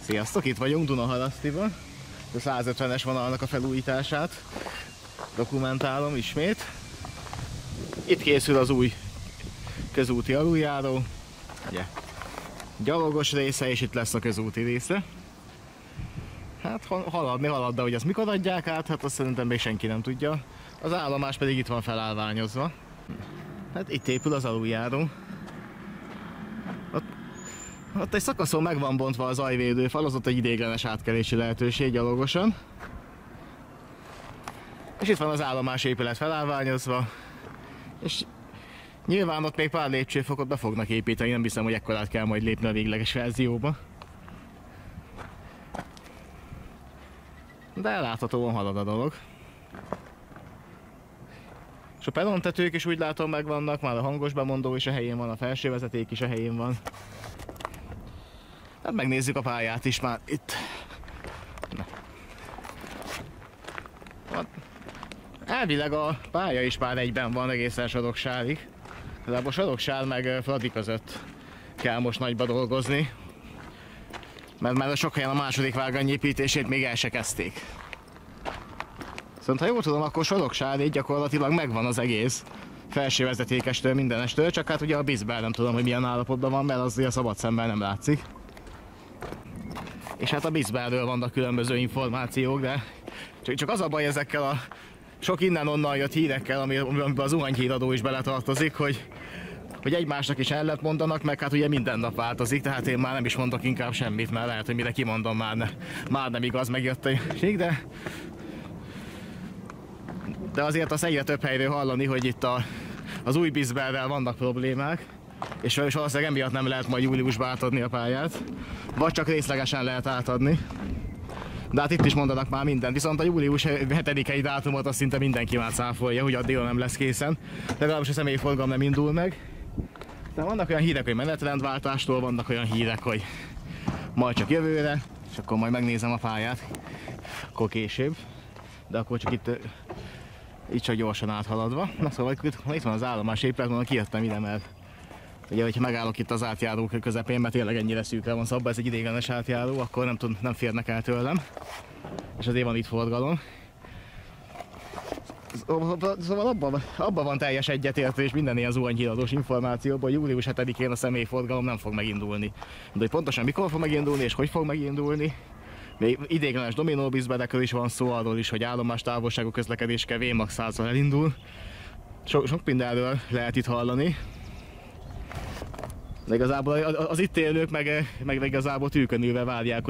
Sziasztok, itt vagyunk Dunaharasztiban. A 150-es vonalnak a felújítását dokumentálom ismét. Itt készül az új közúti aluljáró, ugye, gyalogos része, és itt lesz a közúti része. Hát halad, de hogy azt mikor adják át, hát azt szerintem még senki nem tudja. Az állomás pedig itt van felállványozva. Hát itt épül az aluljáró. Ott egy szakaszon meg van bontva az zajvédőfal, az ott egy ideiglenes átkelési lehetőség gyalogosan. És itt van az állomás épület felállványozva. És nyilván ott még pár lépcsőfokot be fognak építeni, nem hiszem, hogy ekkorát kell majd lépni a végleges verzióba. De láthatóan halad a dolog. És a perontetők is úgy látom megvannak, már a hangos bemondó is a helyén van, a felső vezeték is a helyén van. Hát megnézzük a pályát is már itt. Elvileg a pálya is már egyben van egészen Soroksárig. De a Soroksár meg Fradi között kell most nagyba dolgozni. Mert már sok helyen a második vágány építését még el se kezdték. Szóval ha jól tudom, akkor Soroksárig gyakorlatilag megvan az egész. Felső vezetékestől, mindenestől, csak hát ugye a Bizber nem tudom, hogy milyen állapotban van, mert az a szabad szemben nem látszik. És hát a Bizberről vannak különböző információk, de csak az a baj ezekkel a sok innen-onnan jött hírekkel, amiben az zuhanyhíradó is beletartozik, hogy egymásnak is ellent mondanak, meg hát ugye minden nap változik, tehát én már nem is mondok inkább semmit, mert lehet, hogy mire kimondom már nem igaz, megjött a hír, de azért azt egyre több helyről hallani, hogy itt az új Bizberrel vannak problémák, és valószínűleg emiatt nem lehet majd júliusban átadni a pályát, vagy csak részlegesen lehet átadni. De hát itt is mondanak már mindent, viszont a július 7-i dátumot azt szinte mindenki már cáfolja, hogy addigra nem lesz készen. Legalábbis a személyforgalom nem indul meg. De vannak olyan hírek, hogy menetrendváltástól, vannak olyan hírek, hogy majd csak jövőre, és akkor majd megnézem a pályát, akkor később. De akkor csak itt csak gyorsan áthaladva. Na szóval itt van az állomás épület, mondom, kijöttem ide, mert ugye, hogyha megállok itt az átjáró közepén, mert tényleg ennyire szűkre van szabva, ez egy ideiglenes átjáró, akkor nem férnek el tőlem. És azért van itt forgalom. Szóval abban van teljes egyetértés minden ilyen zuhanyhíradós információban, hogy július 7-én a személyforgalom nem fog megindulni. De hogy pontosan mikor fog megindulni és hogy fog megindulni, még ideiglenes dominóbizberekről is van szó, arról is, hogy állomás távolságú közlekedés kell VMAX 100-al elindul. Sok mindenről lehet itt hallani. De igazából az itt élők meg igazából tűkönülve várják,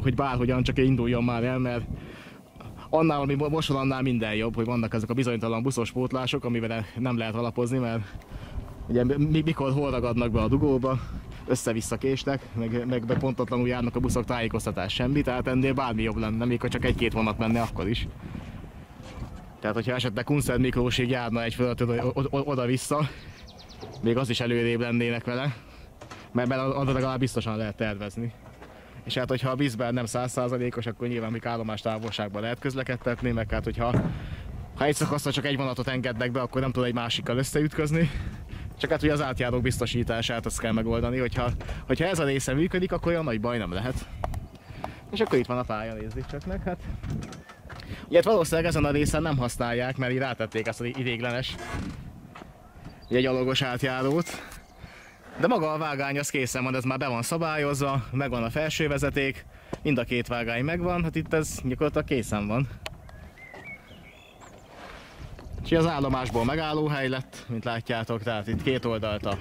hogy bárhogyan csak induljon már el, mert annál, ami most van, annál minden jobb, hogy vannak ezek a bizonytalan buszos pótlások, amivel nem lehet alapozni, mert ugye mikor hol ragadnak be a dugóba, össze-vissza késnek, meg pontatlanul járnak a buszok, tájékoztatás semmi, tehát ennél bármi jobb lenne, még ha csak egy-két vonat menne, akkor is. Tehát, hogyha esetleg Kunszent Miklósig járna egy fölött oda-vissza, még az is előrébb lennének vele, mert arra legalább biztosan lehet tervezni. És hát, hogyha a Bizber nem 100%-os, akkor nyilván még állomás távolságban lehet közlekedtetni, meg hát, hogyha egy szakaszra csak egy vonatot engednek be, akkor nem tud egy másikkal összeütközni. Csak hát ugye az átjárók biztosítását azt kell megoldani, hogyha ez a része működik, akkor olyan nagy baj nem lehet. És akkor itt van a pálya, nézzük csak meg, hát. Ugye valószínűleg ezen a részen nem használják, mert így rátették ezt az ideiglenes gyalogos átjárót. De maga a vágány az készen van, ez már be van szabályozva, megvan a felső vezeték, mind a két vágány megvan, hát itt ez gyakorlatilag készen van. És az állomásból megállóhely lett, mint látjátok, tehát itt két oldalt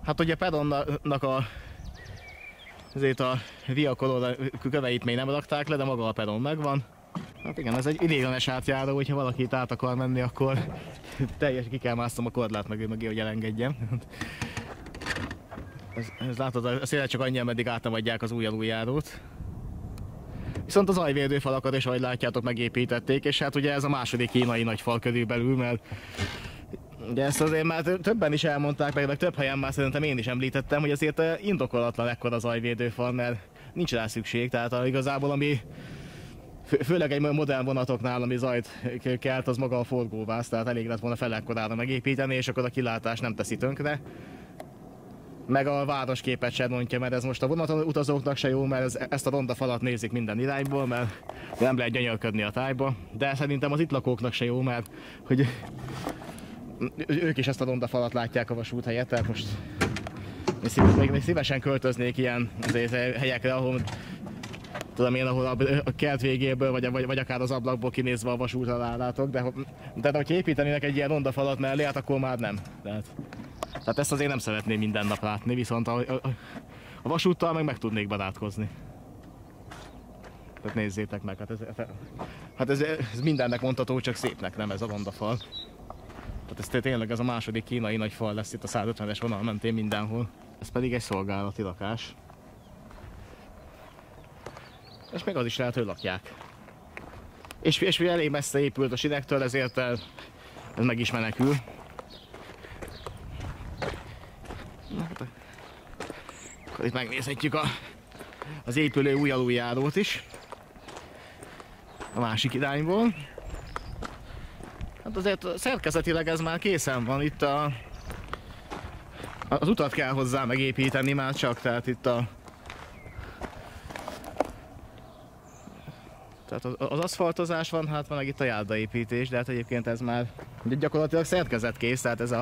hát ugye peronnak azért a viakolóra köveit még nem rakták le, de maga a peron megvan. Hát igen, ez egy ideiglenes átjáró, hogyha valaki itt át akar menni, akkor teljesen ki kell másznom a korlát mögé, hogy elengedjem. Ez látod, a szélet csak annyi, ameddig átadják az új aluljárót. Viszont az zajvédőfalakat is, ahogy látjátok, megépítették, és hát ugye ez a második kínai nagy fal körülbelül, mert ugye ezt azért már többen is elmondták, meg több helyen már szerintem én is említettem, hogy azért indokolatlan ekkora zajvédőfal, mert nincs rá szükség, tehát igazából ami főleg egy modern vonatoknál, ami zajt kelt, az maga a forgóvász, tehát elég lett volna fele ekkorára megépíteni, és akkor a kilátás nem teszi tönkre. meg a városképet sem rontja, mert ez most a vonaton utazóknak se jó, mert ezt a ronda falat nézik minden irányból, mert nem lehet gyönyörködni a tájba, de szerintem az itt lakóknak se jó, mert hogy ők is ezt a ronda falat látják a vasút helyett, tehát most még szívesen költöznék ilyen helyekre, ahol tudom én, ahol a kert végéből, vagy akár az ablakból kinézve a vasútra rálátok, de hogyha építenének egy ilyen rondafalat mellé, hát akkor már nem. Tehát ezt azért nem szeretném minden nap látni, viszont a vasúttal meg tudnék barátkozni. Tehát nézzétek meg, hát ez mindennek mondható, csak szépnek nem ez a rondafal. Tehát ez tényleg ez a második kínai nagy fal lesz itt a 150-es vonal mentén mindenhol. Ez pedig egy szolgálati lakás. És még az is lehet, hogy lakják. És elég messze épült a sinektől, ezért ez meg is menekül. Akkor itt megnézhetjük az épülő új aluljárót is. A másik irányból. Hát azért szerkezetileg ez már készen van, itt az utat kell hozzá megépíteni már csak, tehát itt tehát az aszfaltozás van, hát van itt a járdaépítés, de hát egyébként ez már gyakorlatilag szerkezetkész, tehát ez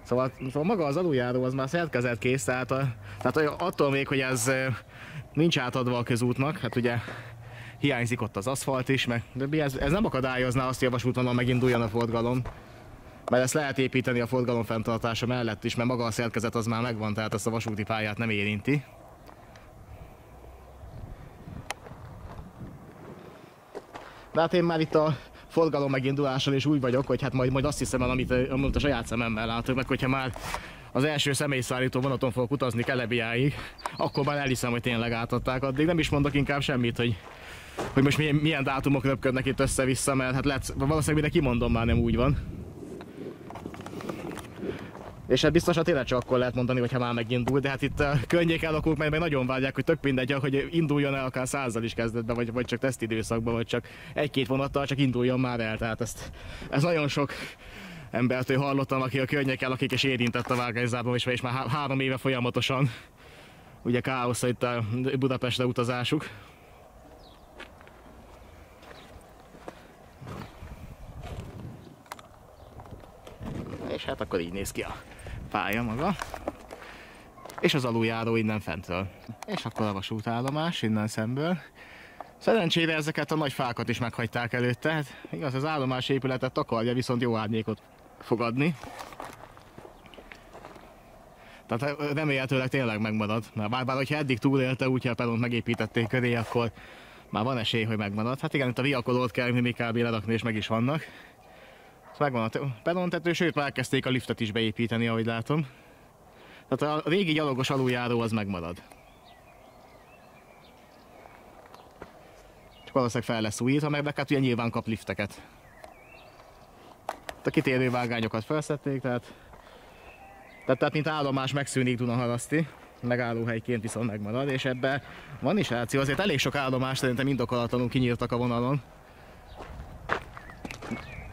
Szóval maga az aluljáró az már szerkezetkész, tehát attól még, hogy ez nincs átadva a közútnak, hát ugye hiányzik ott az aszfalt is, de ez nem akadályozná azt, hogy a vasútvonalon meginduljon a forgalom. Mert ezt lehet építeni a forgalom fenntartása mellett is, mert maga a szerkezet az már megvan, tehát ezt a vasúti pályát nem érinti. De hát én már itt a forgalom megindulással is úgy vagyok, hogy hát majd azt hiszem el, amit a saját szememmel látok, meg hogyha már az első személyszállító vonaton fogok utazni Kelebiáig, akkor már elhiszem, hogy tényleg átadták. Addig nem is mondok inkább semmit, hogy most milyen dátumok röpködnek itt össze-vissza, mert hát valószínűleg mire kimondom, már nem úgy van. És hát biztosan tényleg csak akkor lehet mondani, hogyha már megindul, de hát itt a környéken lakók meg nagyon várják, hogy tök mindegy, hogy induljon el akár 100-zal is kezdetben, vagy csak tesztidőszakban, vagy csak egy-két vonattal, csak induljon már el. Tehát ez nagyon sok embertől hallottam, aki a környéken lakik és érintett a vágányzárban, és már 3 éve folyamatosan ugye káosz itt a Budapestre utazásuk. És hát akkor így néz ki a pálya maga. És az aluljáró innen fentről. És akkor a vasútállomás innen szemből. Szerencsére ezeket a nagy fákat is meghagyták előtte. Hát igaz, az állomás épületet takarja, viszont jó árnyékot fog adni. Tehát remélhetőleg tényleg megmarad. Bár hogyha eddig túlélte, úgyhogy a peront megépítették köré, akkor már van esély, hogy megmarad. Hát igen, itt a viakolót kell még kb. Lerakni, és meg is vannak. Megvan a perontető, sőt már elkezdték a liftet is beépíteni, ahogy látom. Tehát a régi gyalogos aluljáró az megmarad. Csak valószínűleg fel lesz újítva, meg hát ugye nyilván kap lifteket. A kitérő vágányokat felszették, tehát mint állomás megszűnik Dunaharaszti, megállóhelyként viszont megmarad, és ebben van is ráció, azért elég sok állomást szerintem indokolatlanul kinyírtak a vonalon.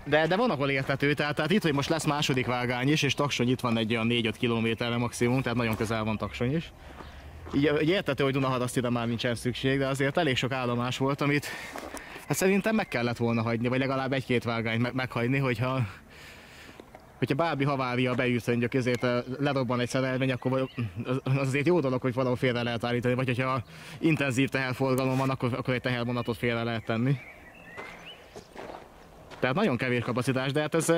De van, ahol érthető, tehát itt, hogy most lesz második vágány is, és Taksony itt van egy olyan 4-5 kilométerre maximum, tehát nagyon közel van Taksony is. Így érthető, hogy Dunaharasztira már nincsen szükség, de azért elég sok állomás volt, amit hát szerintem meg kellett volna hagyni, vagy legalább 1-2 vágányt meghagyni, hogyha bármi havária beütön, ezért lerobban egy szerelvény, akkor az azért jó dolog, hogy valahol félre lehet állítani, vagy hogyha intenzív teherforgalom van, akkor egy tehervonatot félre lehet tenni. Tehát nagyon kevés kapacitás, de hát ez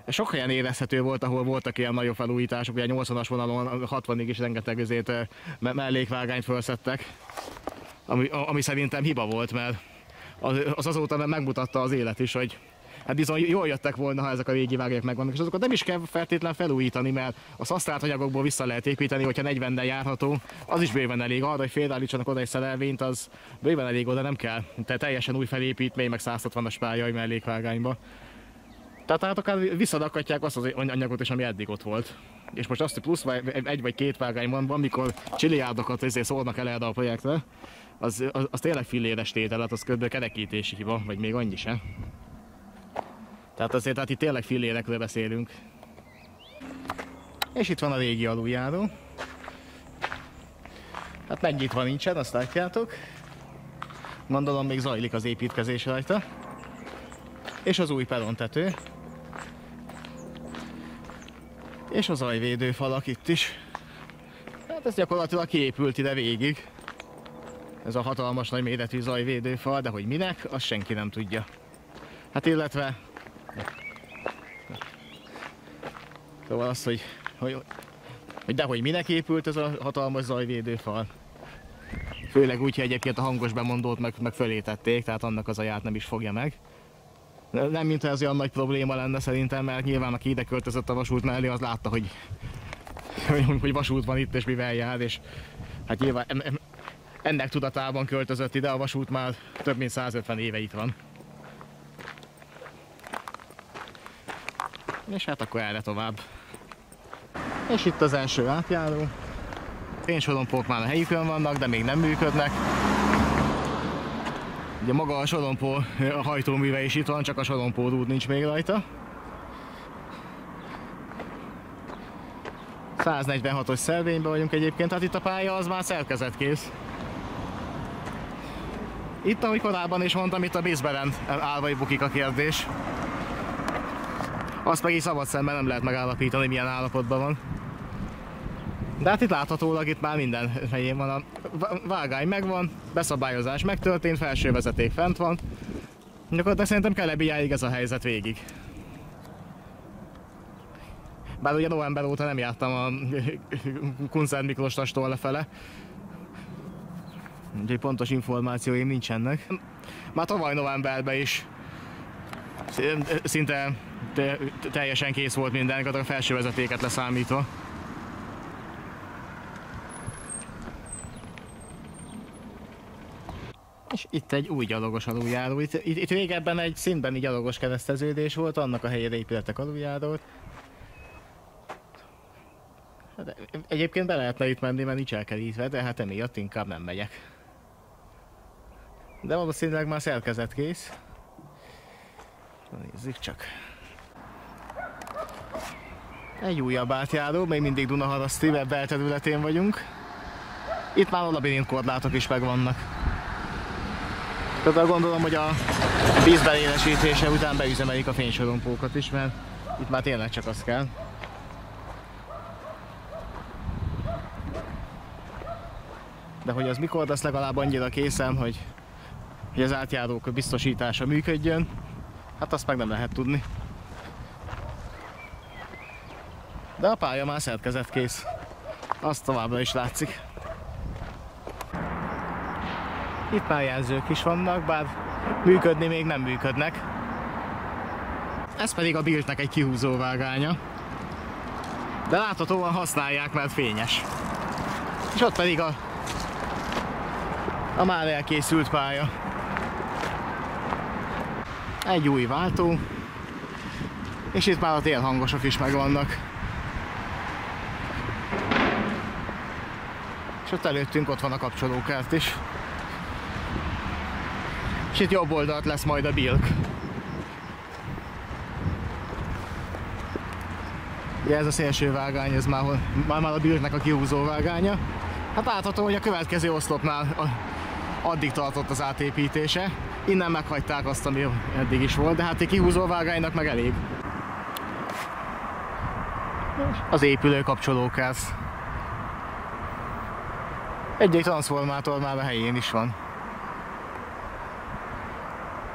sok helyen érezhető volt, ahol voltak ilyen nagyobb felújítások, ugye 80-as vonalon 60-ig is rengeteg mellékvágányt felszettek, ami szerintem hiba volt, mert azóta megmutatta az élet is, hogy hát bizony jól jöttek volna, ha ezek a régi vágányok megvannak, és azokat nem is kell feltétlenül felújítani, mert a szasztrált anyagokból vissza lehet építeni, hogyha 40-nel járható, az is bőven elég. Arra, hogy félreállítsanak oda egy szerelvényt, az bőven elég, oda nem kell. Tehát teljesen új felépítmény, meg 160-as pályai mellékvágányba. Tehát akár visszadakatják azt az anyagot is, ami eddig ott volt. És most azt, hogy plusz 1 vagy 2 vágány van, amikor csilliárdokat szólnak el erre a projektre, az tényleg filléres tétel, az kb. Kerekítési hiba, vagy még annyi se. Tehát azért hát itt tényleg fillérekről beszélünk. És itt van a régi aluljáró. Hát megnyitva nincsen, azt látjátok. Gondolom még zajlik az építkezés rajta. És az új perontető. És a zajvédő falak itt is. Hát ez gyakorlatilag kiépült ide végig. Ez a hatalmas nagy méretű zajvédő fal, de hogy minek, azt senki nem tudja. Hát illetve... Szóval az, hogy dehogy minek épült ez a hatalmas zajvédő fal. Főleg úgy, hogy egyébként a hangos bemondót meg fölé tették, tehát annak az aját nem is fogja meg. Nem mintha ez olyan nagy probléma lenne szerintem, mert nyilván aki ide költözött a vasút mellé, az látta, hogy vasút van itt és mivel jár, és hát nyilván ennek tudatában költözött ide, a vasút már több mint 150 éve itt van. És hát akkor erre tovább. És itt az első átjáró. Fénysorompók már a helyükön vannak, de még nem működnek. Ugye maga a sorompó a hajtóműve is itt van, csak a sorompódúd nincs még rajta. 146-os szelvényben vagyunk egyébként, hát itt a pálya az már szerkezetkész. Itt, ahogy korábban is mondtam, itt a Bisberen áll vagy bukik a kérdés. Azt meg így szabad szemben nem lehet megállapítani, milyen állapotban van. De hát itt láthatólag itt már minden helyén van. A vágány megvan, beszabályozás megtörtént, felső vezeték fent van. Gyakorlatilag szerintem Kelebiáig ez a helyzet végig. Bár ugye november óta nem jártam a Kunszent Miklóstastól lefele. Úgyhogy pontos információim nincsenek. Már tavaly novemberben is szinte teljesen kész volt minden, a felső vezetéket leszámítva. És itt egy új gyalogos aluljáró. Itt régebben egy szintbeni gyalogos kereszteződés volt, annak a helyére építettek aluljárót. Hát egyébként be lehetne itt menni, mert nincs elkerítve, de hát emiatt inkább nem megyek. De valószínűleg már szerkezetkész. Nézzük csak. Egy újabb átjáró, még mindig Dunaharaszti belterületén vagyunk. Itt már a labirint korlátok is megvannak. Tehát gondolom, hogy a vízben élesítése után beüzemelik a fénysorompókat is, mert itt már tényleg csak az kell. De hogy az mikor lesz legalább annyira készen, hogy az átjárók biztosítása működjön, hát azt meg nem lehet tudni. De a pálya már szerkezetkész. Azt továbbra is látszik. Itt már jelzők is vannak, bár működni még nem működnek. Ez pedig a Biltnek egy kihúzó vágánya. De láthatóan használják, mert fényes. És ott pedig a már elkészült pálya. Egy új váltó. És itt már a térhangosok is megvannak. És ott előttünk ott van a kapcsolókárt is. És itt jobb oldalt lesz majd a Bilk. Ugye ez a szélső vágány, ez már a Bilknek a kihúzó vágánya. Hát látható, hogy a következő oszlopnál addig tartott az átépítése. Innen meghagyták azt, ami eddig is volt, de hát egy kihúzó vágánynak meg elég. Az épülő kapcsolókász. Egy transformátor már a helyén is van.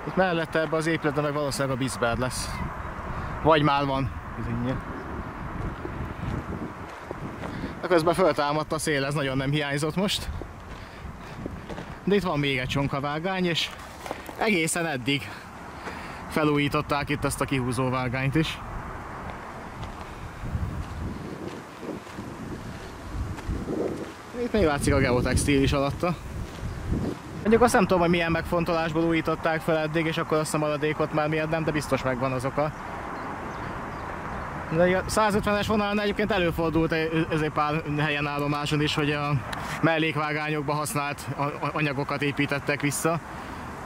Itt mellette ebbe az épületben meg valószínűleg a Bisberd lesz. Vagy már van. Közben föltámadt a szél, ez nagyon nem hiányzott most. De itt van még egy csonkavágány, és egészen eddig felújították itt ezt a kihúzó vágányt is. Itt még látszik a geotextil is alatta. Mondjuk azt nem tudom, hogy milyen megfontolásból újították fel eddig, és akkor azt a maradékot már miért nem, de biztos megvan az oka. De a 150-es vonalnál egyébként előfordult ezért pár helyen állomáson is, hogy a mellékvágányokba használt anyagokat építettek vissza.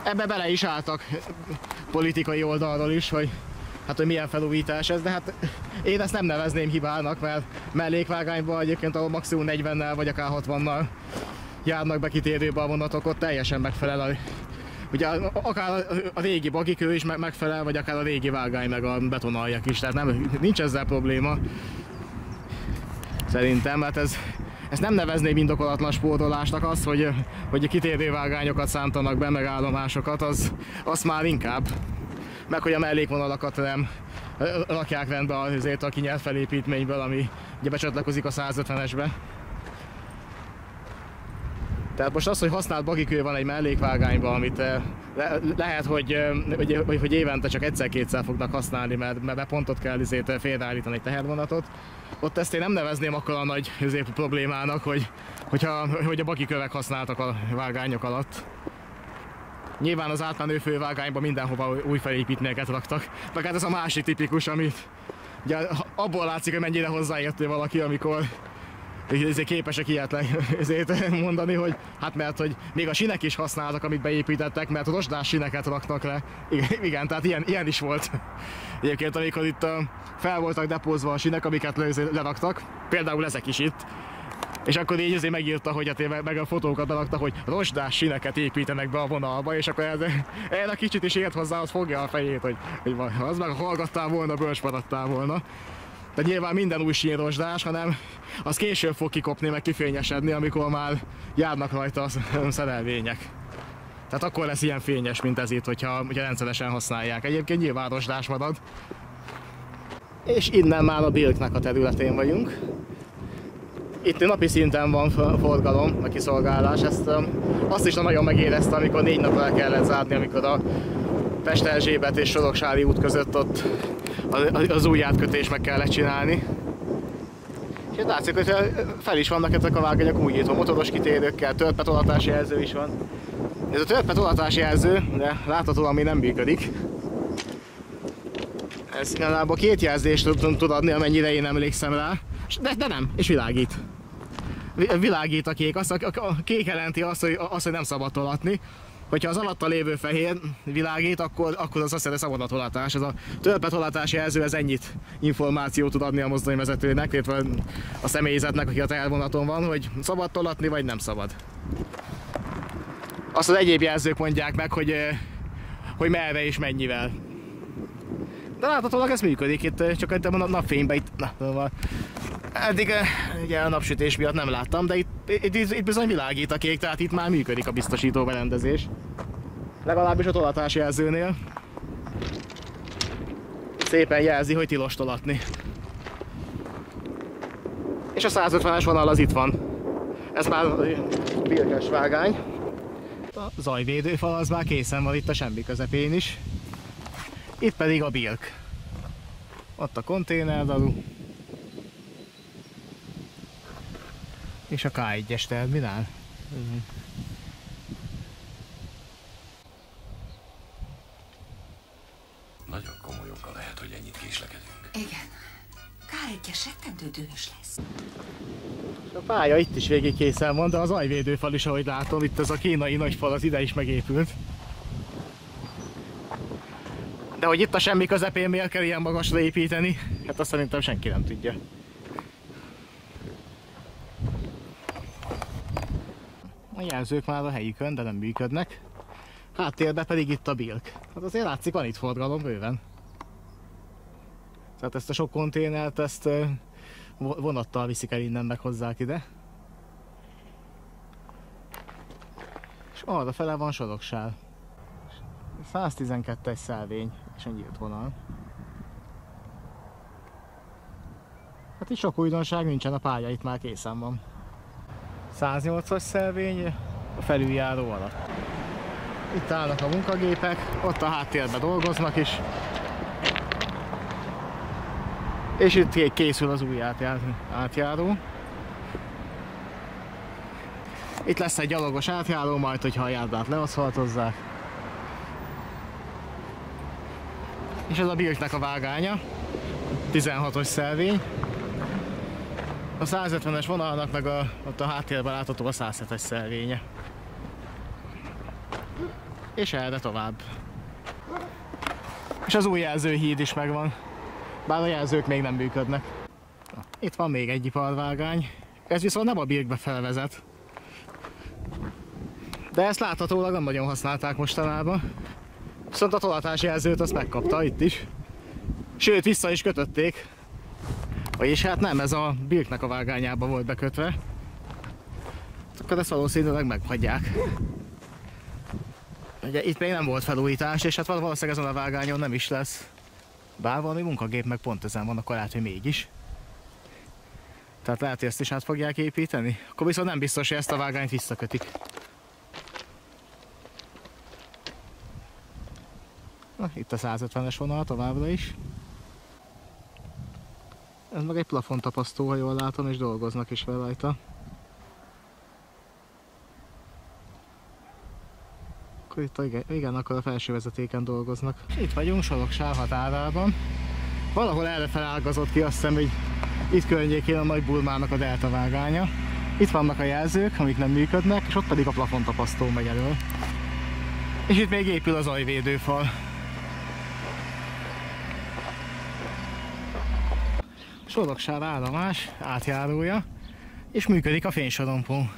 Ebbe bele is álltak politikai oldalról is, hogy hát hogy milyen felújítás ez, de hát én ezt nem nevezném hibának, mert mellékvágányban egyébként ahol maximum 40-nel vagy akár 60-nal járnak be kitérőbe a vonatok, ott teljesen megfelel ugye akár a régi bagikő is megfelel, vagy akár a régi vágány meg a betonaljak is, tehát nincs ezzel probléma. Szerintem, mert ezt nem nevezném indokolatlan spórolásnak, az, hogy kitérő vágányokat szántanak be, meg állomásokat, az már inkább. Meg hogy a mellékvonalakat nem rakják rendbe azért a kinyert felépítményből, ami ugye becsatlakozik a 150-esbe. Tehát most az, hogy használt bagikő van egy mellékvágányban, amit lehet, hogy évente csak egyszer-kétszer fognak használni, mert pontot kell félreállítani egy tehervonatot, ott ezt én nem nevezném akkor a nagy problémának, hogy a bagikövek használtak a vágányok alatt. Nyilván az átmenő fővágányban mindenhova új felépítményeket raktak, meg hát ez a másik tipikus, amit ugye abból látszik, hogy mennyire hozzáértő valaki, amikor képesek ilyet mondani, hogy hát mert hogy még a sinek is használtak, amit beépítettek, mert rozsdás sineket raknak le. Igen, tehát ilyen is volt. Egyébként amikor itt fel voltak depózva a sinek, amiket leraktak, például ezek is itt, és akkor így azért megírta, hogy hát meg a fotókat berakta, hogy rozsdás sineket építenek be a vonalba, és akkor erre a kicsit is ért hozzá, az fogja a fejét, hogy az meg hallgattál volna, bölcs maradtál volna. Tehát nyilván minden új sín rozsdás, hanem az később fog kikopni, meg kifényesedni, amikor már járnak rajta a szerelvények. Tehát akkor lesz ilyen fényes, mint ez itt, hogyha rendszeresen használják. Egyébként nyilván rozsdás marad. És innen már a Bilknek a területén vagyunk. Itt napi szinten van forgalom, a kiszolgálás. Azt is nagyon megérezte, amikor 4 napra el kellett zárni, amikor a Pest-Erzsébet és Soroksári út között ott az új átkötés meg kellett csinálni. És itt látszik, hogy fel is vannak ezek a vágányok újítva, motoros kitérőkkel, törpetolatási jelző is van. Ez a törpetolatási jelző, de láthatóan még nem működik. Ez igazából 2 jelzést tud adni, amennyire én emlékszem rá. De nem, és világít. Világít a kék, a kék jelenti azt, hogy nem szabad tolatni. Hogyha az alatta lévő fehér világít, akkor az azt jelenti, hogy szabad a tolatás. Ez a törpetolatás jelző, ez ennyit információt tud adni a mozdonyvezetőnek, illetve a személyzetnek, aki a tehervonaton van, hogy szabad tolatni, vagy nem szabad. Azt az egyéb jelzők mondják meg, hogy merre és mennyivel. De láthatólag ez működik, itt csak itt a napfényben, eddig ugye a napsütés miatt nem láttam, de itt bizony világít a kék, tehát itt már működik a biztosító berendezés. Legalábbis a tolatás jelzőnél. Szépen jelzi, hogy tilos tolatni. És a 150-es vonal az itt van. Ez már Bilkes vágány. A zajvédőfal az már készen van itt a semmi közepén is. Itt pedig a Bilk. Ott a konténerdalu. És a K1-es terminál. Nagyon komoly oka lehet, hogy ennyit késlekedünk. Igen. K1-es rettentő dühös lesz. A pálya itt is végig készen van, de az zajvédőfal is, ahogy látom, itt ez a kínai nagyfal, az ide is megépült. De hogy itt a semmi közepén miért kell ilyen magasra építeni, hát azt szerintem senki nem tudja. A jelzők már a helyükön, de nem működnek. Háttérben pedig itt a Bilk. Hát azért látszik, van itt forgalom bőven. Tehát ezt a sok konténert, ezt vonattal viszik el innen, meg hozzák ide. És arra fele van Soroksár. 112-es szelvény és egy nyílt vonal. Hát itt sok újdonság nincsen, a pálya itt már készen van. 108-as szelvény a felüljáró alatt. Itt állnak a munkagépek, ott a háttérben dolgoznak is. És itt készül az új átjáró. Itt lesz egy gyalogos átjáró, majd hogyha a járdát leaszfaltozzák. És ez a Bilknek a vágánya, 16-os szelvény. A 150-es vonalnak meg ott a háttérben látható a 107-es szelvénye. És erre tovább. És az új jelzőhíd is megvan, bár a jelzők még nem működnek. Itt van még egy iparvágány, ez viszont nem a birkbe felvezet. De ezt láthatólag nem nagyon használták mostanában. Viszont a tolatási jelzőt azt megkapta itt is. Sőt, vissza is kötötték. Vagyis hát nem, ez a birknek a vágányába volt bekötve. Akkor ezt valószínűleg meghagyják. Ugye itt még nem volt felújítás, és hát valószínűleg ezen a vágányon nem is lesz. Bár valami munkagép meg pont ezen van, akkor lehet, hogy mégis. Tehát lehet, hogy ezt is át fogják építeni. Akkor viszont nem biztos, hogy ezt a vágányt visszakötik. Na, itt a 150-es vonal továbbra is. Ez meg egy plafontapasztó, ha jól látom, és dolgoznak is vele rajta. Akkor itt igen, akkor a felső vezetéken dolgoznak. Itt vagyunk Soroksár határában. Valahol erre felágazott ki, azt hiszem, hogy itt környékén a Nagy Burmának a delta vágánya. Itt vannak a jelzők, amik nem működnek, és ott pedig a plafontapasztó megy elől. És itt még épül az zajvédőfal. Soroksár állomás átjárója, és működik a fénysorompó.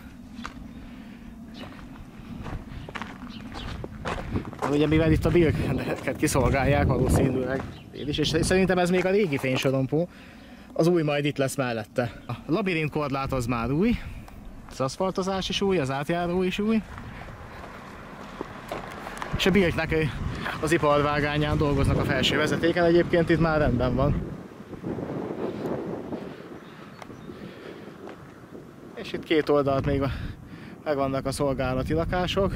Ugye mivel itt a birket kiszolgálják valószínűleg, és szerintem ez még a régi fénysorompó, az új majd itt lesz mellette. A labirint korlát az már új, az aszfaltozás is új, az átjáró is új, és a birknek az iparvágányán dolgoznak a felső vezetéken, egyébként itt már rendben van. És itt két oldalt még megvannak a szolgálati lakások.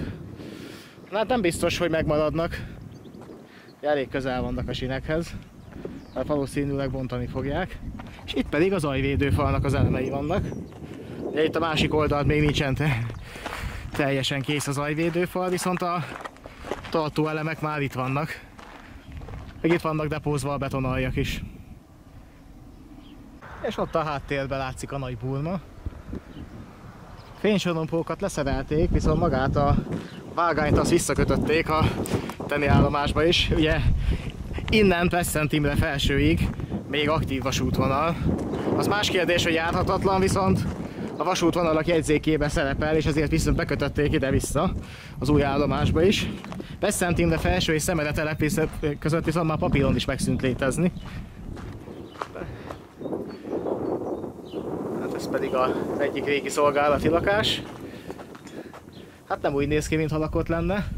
Hát nem biztos, hogy megmaradnak. Elég közel vannak a sinekhez. Hát valószínűleg bontani fogják. És itt pedig az zajvédőfalnak az elemei vannak. De itt a másik oldalt még nincsen teljesen kész a zajvédőfal, viszont a tartóelemek már itt vannak. Meg itt vannak depózva a betonaljak is. És ott a háttérben látszik a Nagy Burma. Fénysorompókat leszerelték, viszont magát a vágányt azt visszakötötték a tenniállomásba is. Ugye innen Plesszent Imre felsőig még aktív vasútvonal. Az más kérdés, hogy járhatatlan, viszont a vasútvonalak jegyzékében szerepel, és ezért viszont bekötötték ide-vissza az új állomásba is. Plesszent Imre felső és Szemere telepészet között viszont már papíron is megszűnt létezni. Ez pedig az egyik régi szolgálati lakás. Hát nem úgy néz ki, mintha lakott lenne.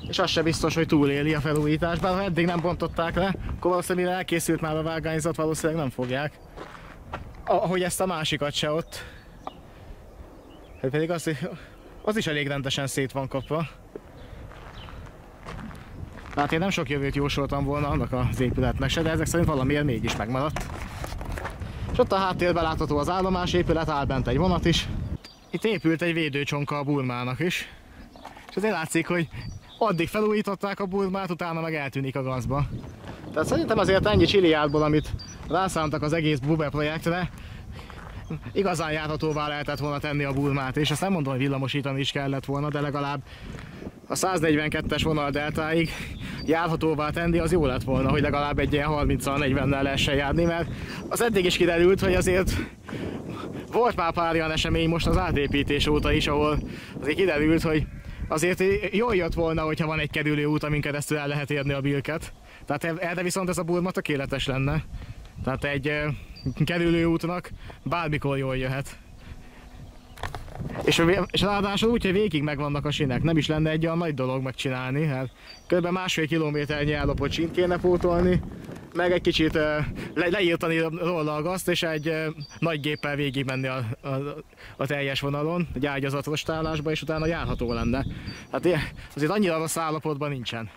És az se biztos, hogy túléli a felújítást, bár ha eddig nem bontották le, akkor valószínűleg elkészült már a vágányzat, valószínűleg nem fogják. Ahogy ezt a másikat se ott. Hát pedig az is elég rendesen szét van kapva. Hát én nem sok jövőt jósoltam volna annak az épületnek se, de ezek szerint valamiért mégis megmaradt. És ott a háttérben látható az állomásépület, áll bent egy vonat is. Itt épült egy védőcsonka a Burmának is. És azért látszik, hogy addig felújították a Burmát, utána meg eltűnik a gazba. Tehát szerintem azért ennyi csiliárdból, amit rászántak az egész Bube projektre, igazán járhatóvá lehetett volna tenni a Burmát, és azt nem mondom, hogy villamosítani is kellett volna, de legalább a 142-es vonal deltáig járhatóvá tenni, az jó lett volna, hogy legalább egy ilyen 30-40-nel lehessen járni, mert az eddig is kiderült, hogy azért volt már pár olyan esemény most az átépítés óta is, ahol azért kiderült, hogy azért jól jött volna, hogyha van egy kerülő út, amin keresztül el lehet érni a birket. Tehát erre viszont ez a Burma tökéletes lenne. Tehát egy kerülő útnak bármikor jól jöhet. És ráadásul úgy, hogy végig megvannak a sinek, nem is lenne egy olyan nagy dolog megcsinálni. Hát kb. 1,5 kilométernyi ellopott sínt kéne pótolni, meg egy kicsit leírtani róla a gazt, és egy nagy géppel végig menni a teljes vonalon, egy ágyazatrostálásba, és utána járható lenne. Hát azért annyira rossz állapotban nincsen.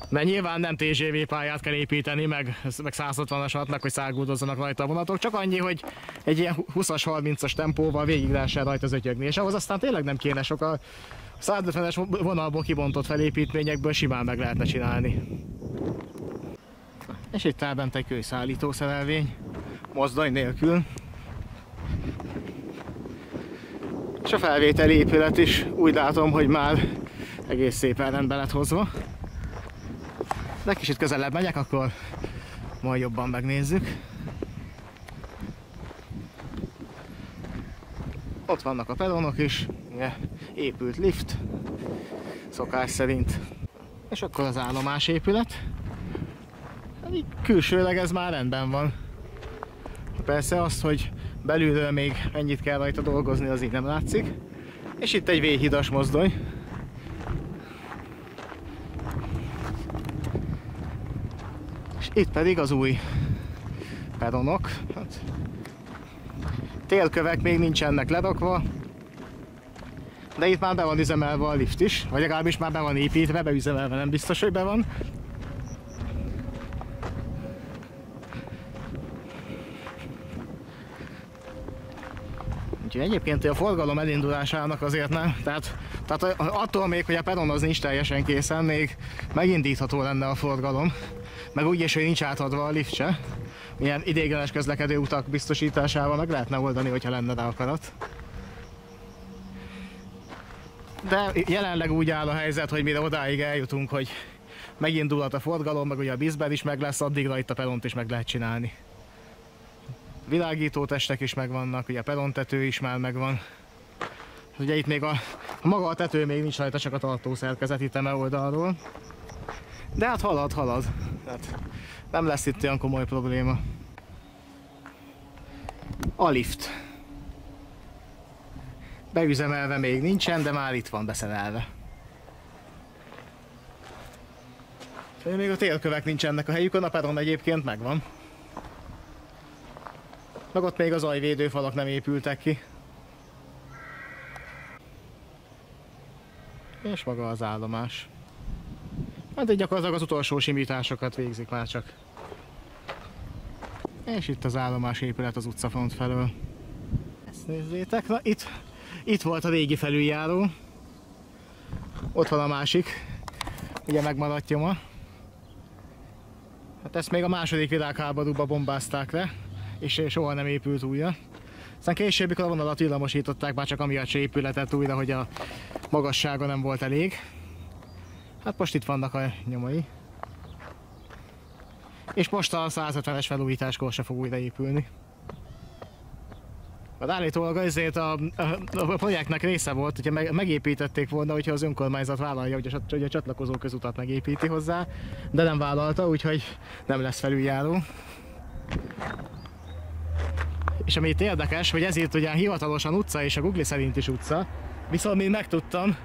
Mert nyilván nem TGV pályát kell építeni, meg 160-asat, meg hogy száguldozzanak rajta a vonatok, csak annyi, hogy egy ilyen 20-as, 30-as tempóval végig lehessen rajta zötyögni, és ahhoz aztán tényleg nem kéne sok, a 150-es vonalból kibontott felépítményekből simán meg lehetne csinálni. És itt áll bent egy kőszállító szerelvény, mozdony nélkül. És a felvételi épület is úgy látom, hogy már egész szépen rendbe lett hozva. De kicsit közelebb megyek, akkor majd jobban megnézzük. Ott vannak a peronok is, ugye, épült lift, szokás szerint. És akkor az állomásépület. Így külsőleg ez már rendben van. Persze azt, hogy belülről még ennyit kell rajta dolgozni, az így nem látszik. És itt egy V-hidas mozdony. És itt pedig az új peronok. Hát, télkövek még nincsenek ledokva, de itt már be van üzemelve a lift is, vagy legalábbis már be van építve, beüzemelve nem biztos, hogy be van. Úgyhogy egyébként a forgalom elindulásának azért nem, tehát attól még, hogy a peron az nincs teljesen készen, még megindítható lenne a forgalom, meg úgyis, hogy nincs átadva a lift se. Ilyen ideiglenes közlekedő utak biztosításával meg lehetne oldani, hogyha lenne rá akarat. De jelenleg úgy áll a helyzet, hogy mire odáig eljutunk, hogy megindulhat a forgalom, meg ugye a BISZ-ben is meg lesz, addigra itt a peront is meg lehet csinálni. Világító testek is megvannak, ugye a perontető is már megvan. Ugye itt még maga a tető még nincs rajta, csak a tartószerkezet itt eme oldalról. De hát halad. Tehát nem lesz itt olyan komoly probléma. A lift. Beüzemelve még nincsen, de már itt van beszerelve. Még a télkövek nincsenek a helyükön, a peron egyébként megvan. Meg ott még az zajvédőfalak nem épültek ki. És maga az állomás. Hát így gyakorlatilag az utolsó simításokat végzik már csak. És itt az állomás épület az utcafront felől. Ezt nézzétek, na itt volt a régi felüljáró. Ott van a másik. Ugye megmaradt nyoma. Hát ezt még a második világháborúban bombázták le, és soha nem épült újra. Aztán később, mikor a vonalat villamosították, már csak amiatt se épületett újra, hogy a magassága nem volt elég. Hát most itt vannak a nyomai. És most a 150-es felújításkor se fog újraépülni. Az állítólag azért a projektnek része volt, hogyha megépítették volna, hogyha az önkormányzat vállalja, hogy a csatlakozó közutat megépíti hozzá, de nem vállalta, úgyhogy nem lesz felüljáró. És ami itt érdekes, hogy ez itt ugyan hivatalosan utca és a Google szerint is utca, viszont még megtudtam,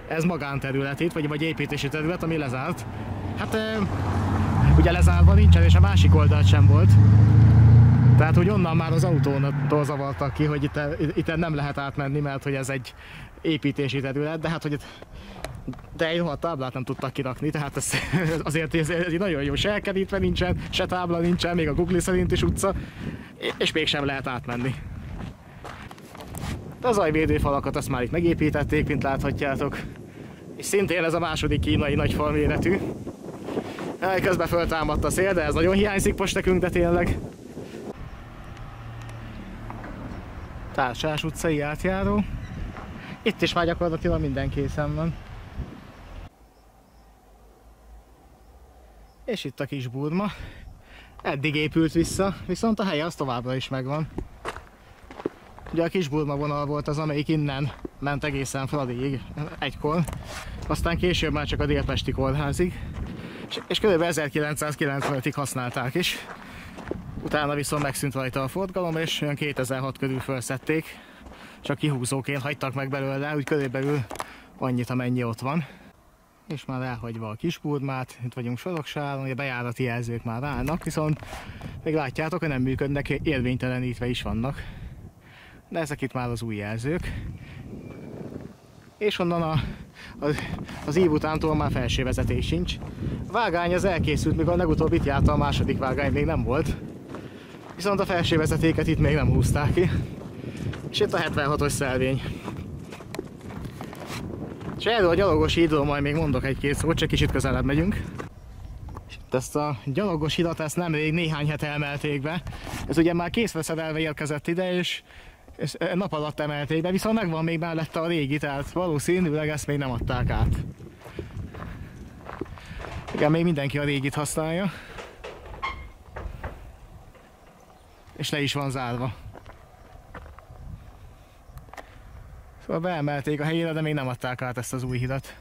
ez magánterület itt, vagy építési terület, ami lezárt. Hát ugye lezárva nincsen, és a másik oldalt sem volt. Tehát, hogy onnan már az autótól zavartak ki, hogy itt nem lehet átmenni, mert hogy ez egy építési terület, de hát, hogy de egy rohadt táblát nem tudtak kirakni, tehát ez, azért ez nagyon jó, se elkerítve nincsen, se tábla nincsen, még a Google szerint is utca, és mégsem lehet átmenni. De a zajvédőfalakat azt már itt megépítették, mint láthatjátok. És szintén ez a második kínai nagyfal méretű. Közben föltámadt a szél, de ez nagyon hiányzik most nekünk, de tényleg. Társás utcai átjáró. Itt is már gyakorlatilag minden készen van. És itt a kis Burma. Eddig épült vissza, viszont a helye az továbbra is megvan. Ugye a kis Burma vonal volt az, amelyik innen ment egészen Fradiig egykor. Aztán később már csak a Délpesti kórházig. És kb. 1995-ig használták is. Utána viszont megszűnt rajta a forgalom, és olyan 2006 körül felszették. Csak kihúzóként hagytak meg belőle, úgy körülbelül annyit, amennyi ott van. És már elhagyva a Kisburmát, itt vagyunk Soroksáron, a bejárati jelzők már állnak, viszont még látjátok, hogy nem működnek, érvénytelenítve is vannak. De ezek itt már az új jelzők. És onnan az ív utántól már felső vezetés sincs. A vágány az elkészült, míg a legutóbb itt járta, a második vágány még nem volt. Viszont a felső vezetéket itt még nem húzták ki. És itt a 76-os szelvény. És erről a gyalogos hídról majd még mondok egy-két szót, csak kicsit közelebb megyünk. És ezt a gyalogos hidat ezt nemrég néhány hete emelték be. Ez ugye már készre szerelve érkezett ide, és nap alatt emelték be, viszont megvan még mellette a régi, tehát valószínűleg ezt még nem adták át. Igen, még mindenki a régit használja. És le is van zárva. Szóval beemelték a helyére, de még nem adták át ezt az új hidat.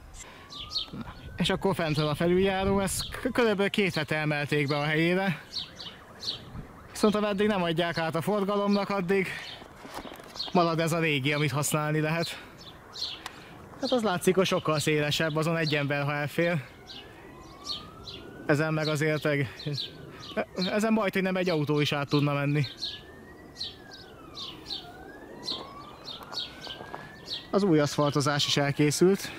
És akkor fentről a felüljáró, ezt kb. 2 hete emelték be a helyére. Viszont ameddig nem adják át a forgalomnak, addig marad ez a régi, amit használni lehet. Hát az látszik, hogy sokkal szélesebb, azon egy ember, ha elfér. Ezen meg azért ezen majd, hogy nem egy autó is át tudna menni. Az új aszfaltozás is elkészült.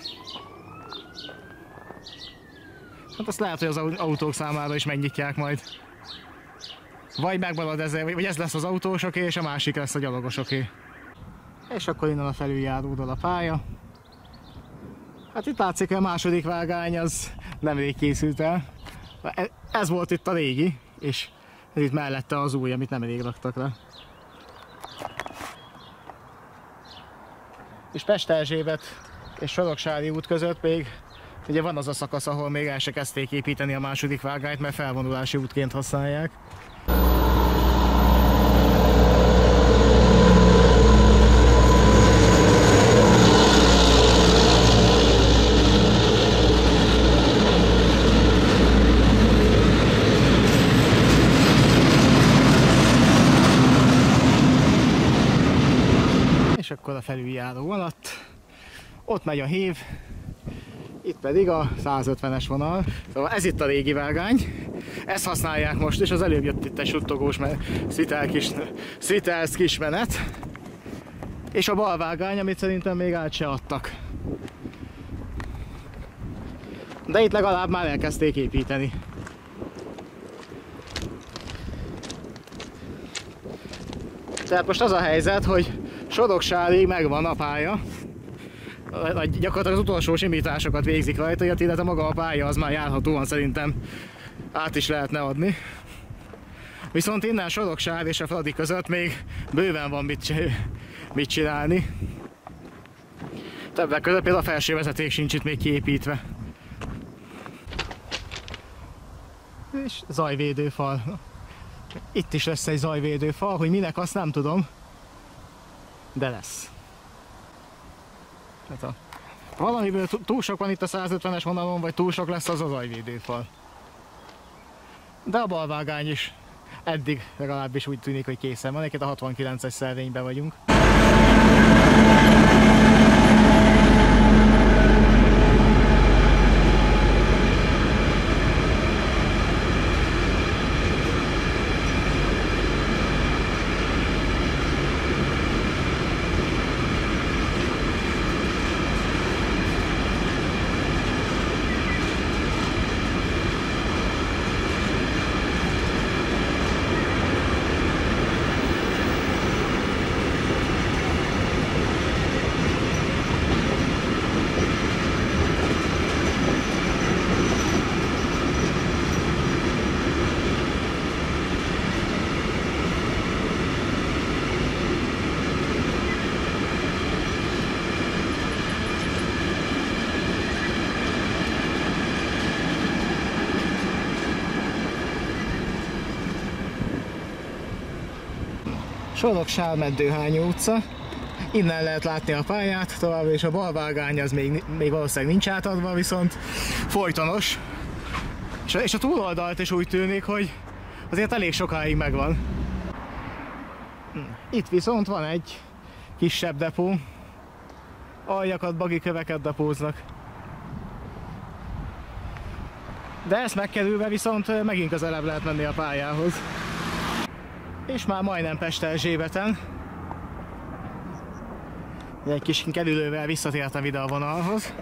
Hát azt lehet, hogy az autók számára is megnyitják majd. Vagy megmarad ez, vagy ez lesz az autósoké, és a másik lesz a gyalogosoké. És akkor innen a felüljáródól a pálya. Hát itt látszik, hogy a második vágány az nemrég készült el. Ez volt itt a régi, és ez itt mellette az új, amit nemrég raktak le. És Pest-Erzsébet és Soroksári út között még ugye van az a szakasz, ahol még el se kezdték építeni a második vágányt, mert felvonulási útként használják. És akkor a felüljáró alatt ott megy a hév, itt pedig a 150-es vonal. Szóval ez itt a régi vágány, ezt használják most, és az előbb jött itt egy suttogós Svitels kis menet. És a bal vágány, amit szerintem még át se adtak. De itt legalább már elkezdték építeni. Tehát most az a helyzet, hogy Soroksárig megvan a pálya. Gyakorlatilag az utolsó simításokat végzik rajta, illetve maga a pálya az már járhatóan szerintem át is lehetne adni. Viszont innen Soroksár és a Fradi között még bőven van mit csinálni. Többek között például a felső vezeték sincs itt még kiépítve. És zajvédőfal. Itt is lesz egy zajvédőfal, hogy minek, azt nem tudom. De lesz. Hát valamiből túl sok van itt a 150-es vonalon, vagy túl sok lesz az a zajvédőfal. De a balvágány is eddig legalábbis úgy tűnik, hogy készen van. Egyébként a 69-es szervényben vagyunk. Soroksár Meddőhányó utca. Innen lehet látni a pályát, továbbra is a balvágány az még valószínűleg nincs átadva, viszont folytonos. És a túloldalt is úgy tűnik, hogy azért elég sokáig megvan. Itt viszont van egy kisebb depó. Aljakat, bagiköveket depóznak. De ezt megkerülve viszont megint közelebb lehet menni a pályához. És már majdnem Pest-Erzsébeten. Egy kis kerülővel visszatértem ide a vonalhoz.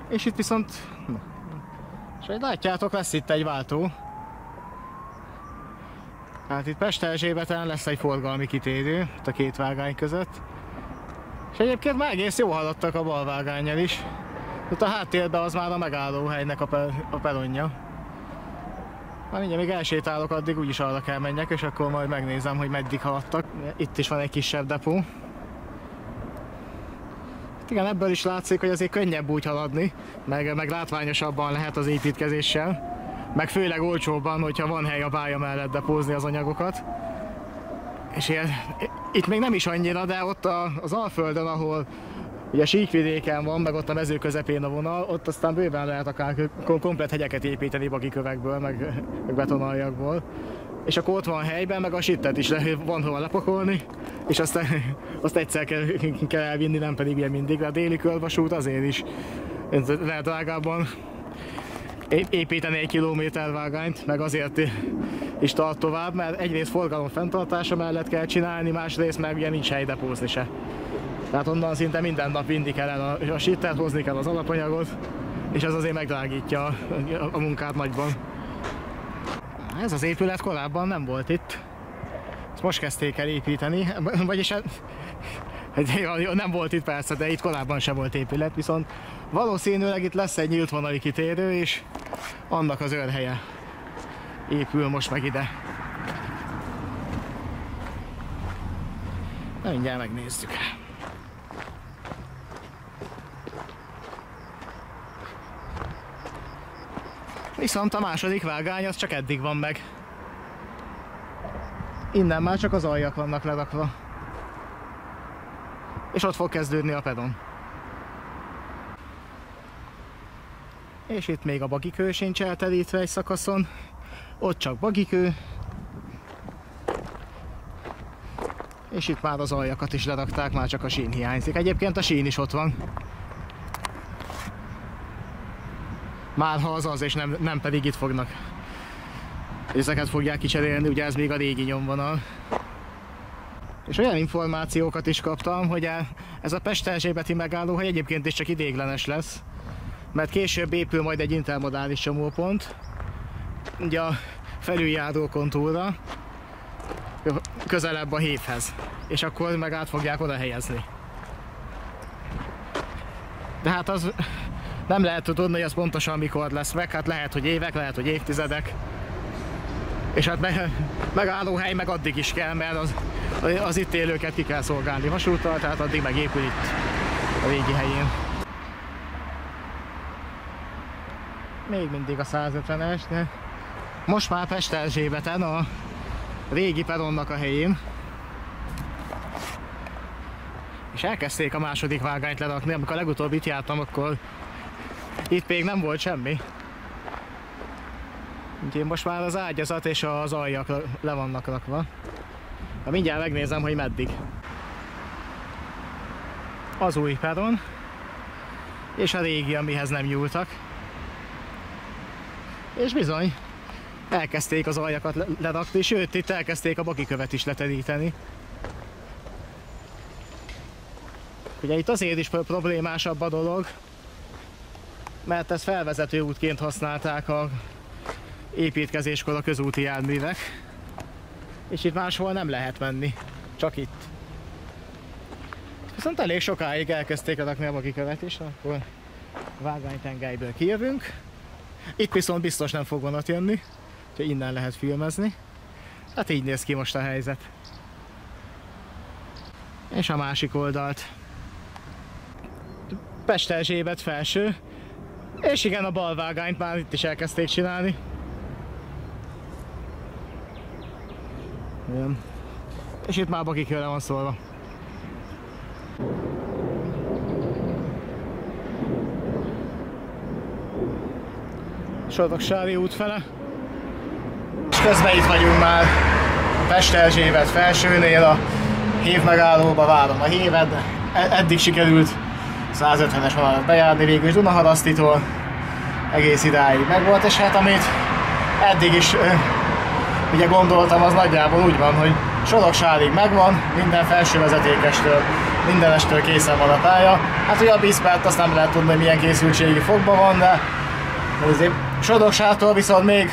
És itt viszont... És ahogy látjátok, lesz itt egy váltó. Hát itt Pest-Erzsébeten lesz egy forgalmi kitérő, itt a két vágány között. És egyébként már egész jó haladtak a bal vágánnyal is. Ott a háttérben az már a megállóhelynek a peronja. Már mindjárt még elsétálok, addig úgyis arra kell menjek, és akkor majd megnézem, hogy meddig haladtak. Itt is van egy kisebb depó. Igen, ebből is látszik, hogy azért könnyebb úgy haladni, meg látványosabban lehet az építkezéssel, meg főleg olcsóbban, hogyha van hely a pálya mellett depózni az anyagokat. És itt még nem is annyira, de ott az Alföldön, ahol ugye síkvidéken van, meg ott a mező közepén a vonal, ott aztán bőven lehet akár komplett hegyeket építeni bagikövekből, meg betonaljakból. És akkor ott van helyben, meg a sittet is van hova lepakolni, és azt egyszer kell elvinni, nem pedig ilyen mindig. A déli körvasút azért is lehet drágábban építeni 1 kilométervágányt, meg azért is tart tovább, mert egyrészt forgalom fenntartása mellett kell csinálni, másrészt meg ugye nincs hely depózni se. Tehát onnan szinte minden nap vinni kell a sittet, hozni kell az alapanyagot, és ez azért megdrágítja a munkát nagyban. Ez az épület korábban nem volt itt. Ezt most kezdték el építeni, vagyis nem volt itt persze, de itt korábban sem volt épület, viszont valószínűleg itt lesz egy nyílt vonali kitérő, és annak az őrhelye épül most meg ide. Na, mindjárt megnézzük. Viszont a második vágány az csak eddig van meg. Innen már csak az aljak vannak lerakva. És ott fog kezdődni a pedon. És itt még a bagikő sincs elterítve egy szakaszon. Ott csak bagikő. És itt már az aljakat is lerakták, már csak a sín hiányzik. Egyébként a sín is ott van. Már ha az, és nem pedig itt fognak. Ezeket fogják kicserélni, ugye ez még a régi nyomvonal. És olyan információkat is kaptam, hogy ez a Pest-Erzsébeti megállóhely egyébként is csak ideiglenes lesz, mert később épül majd egy intermodális csomópont, ugye a felüljárókon túlra, közelebb a hévhez, és akkor meg át fogják oda helyezni. De hát az nem lehet tudni, hogy az pontosan mikor lesz meg, hát lehet, hogy évek, lehet, hogy évtizedek. És hát megállóhely meg addig is kell, mert az itt élőket ki kell szolgálni vasúttal, tehát addig megépül itt a régi helyén. Még mindig a 150-es, de most már Pest-Erzsébeten, a régi peronnak a helyén. És elkezdték a második vágányt lerakni, amikor legutóbb itt jártam, akkor itt még nem volt semmi. Úgyhogy most már az ágyazat és az aljak le vannak rakva. De mindjárt megnézem, hogy meddig. Az új peron, és a régi, amihez nem nyúltak. És bizony, elkezdték az aljakat lerakni, sőt, itt elkezdték a bagikövet is leteríteni. Ugye itt azért is problémásabb a dolog, mert ezt felvezető útként használták a építkezéskor a közúti járművek, és itt máshol nem lehet menni, csak itt. Viszont elég sokáig elkezdték rakni a bagikövet is, akkor vágánytengelyből kijövünk. Itt viszont biztos nem fog vonat jönni, úgyhogy innen lehet filmezni. Hát így néz ki most a helyzet. És a másik oldalt. Pest-Erzsébet felső. És igen, a bal vágányt már itt is elkezdték csinálni. Igen. És itt már bagikőre van szólva. Soroksári út fele. És közben itt vagyunk már Pest-Erzsébet felsőnél, a hév megállóba várom a hévet. Eddig sikerült 150-es vonalat bejárni, végül is Dunaharasztitól egész idáig megvolt, és hát amit eddig is ugye gondoltam, az nagyjából úgy van, hogy Soroksárig megvan, minden felső vezetékestől, mindenestől készen van a pálya. Hát ugye a Biszpert azt nem lehet tudni, hogy milyen készültségi fogban van, de azért Soroksától viszont még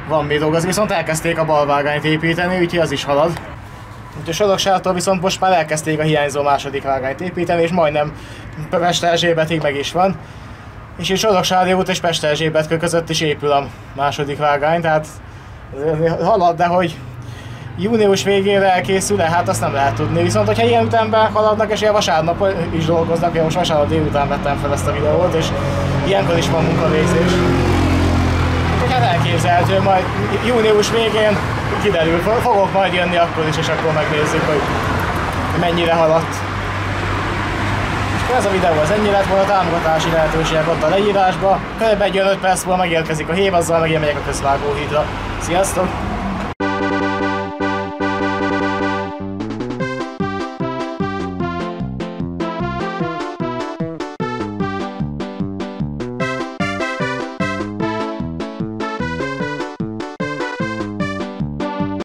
van mi dolgozni, viszont elkezdték a balvágányt építeni, úgyhogy az is halad. Úgyhogy Soroksától viszont most már elkezdték a hiányzó második vágányt építeni, és majdnem Pest-Erzsébetig meg is van. És itt Soroksári út és Pest-Erzsébet között is épül a második vágány, tehát halad, de hogy június végére elkészül-e? Hát azt nem lehet tudni. Viszont hogyha ilyen ütemben haladnak, és ilyen vasárnap is dolgoznak, én most vasárnap délután vettem fel ezt a videót, és ilyenkor is van munkavégzés. Hát elképzelhető, majd június végén kiderül, fogok majd jönni akkor is, és akkor megnézzük, hogy mennyire haladt. És ez a videó az ennyi lett volna, a támogatási lehetőségek ott a leírásba. Körülbelül egy 5 perc múlva megérkezik a hív, azzal meg én megyek a közvágóhídra. Sziasztok!